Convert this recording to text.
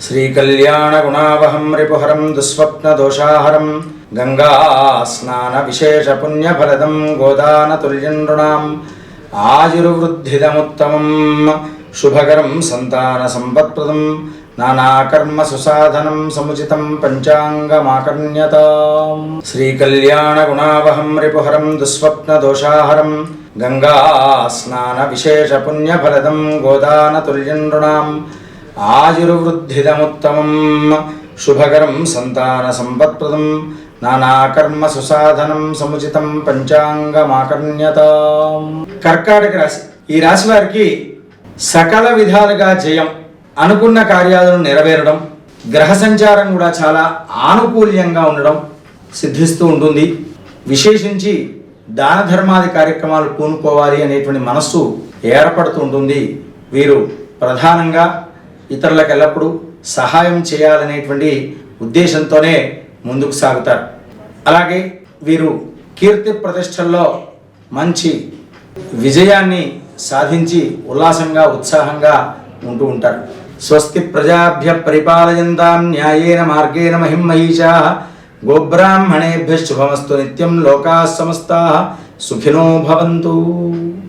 శ్రీకళ్యాణగుణావహం రిపుహరం దుస్వప్నదోషాహరం గంగా స్నాన విశేష పుణ్యఫలదం గోదానతుల్యం నృణాం ఆయుర్వృద్ధిదముత్తమం శుభకరం సంతాన సంపత్ప్రదం నానాకర్మ సుసాధనం సముచితం పంచాంగమాకర్ణ్యతాం. శ్రీకళ్యాణగుణావహం రిపుహరం దుస్వప్నదోషాహరం గంగా స్నాన విశేష పుణ్యఫలదం గోదానతుల్యం నృణాం ఆయుర్వృద్ధిదముత్తమం శుభకరం సంతాన సంపత్ప్రదం నానాకర్మ సుసాధనం సముచితం పంచాంగమాకర్ణ్యతాం. కర్కాటక రాశి. ఈ రాశి వారికి సకల విధాలుగా జయం, అనుకున్న కార్యాలను నెరవేరడం, గ్రహ సంచారం కూడా చాలా ఆనుకూల్యంగా ఉండడం సిద్ధిస్తూ ఉంటుంది. విశేషించి దాన ధర్మాది కార్యక్రమాలు పూనుకోవాలి అనేటువంటి మనస్సు ఏర్పడుతూ ఉంటుంది. వీరు ప్రధానంగా ఇతరులకు ఎల్లప్పుడూ సహాయం చేయాలనేటువంటి ఉద్దేశంతోనే ముందుకు సాగుతారు. అలాగే వీరు కీర్తి ప్రతిష్టల్లో మంచి విజయాన్ని సాధించి ఉల్లాసంగా ఉత్సాహంగా ఉంటూ ఉంటారు. స్వస్తి ప్రజాభ్య పరిపాలయంతాం న్యాయేన మార్గేణ మహిం మహిషాః గోబ్రాహ్మణేభ్యః శుభమస్తు నిత్యం లోకాః సమస్తాః సుఖినో భవంతు.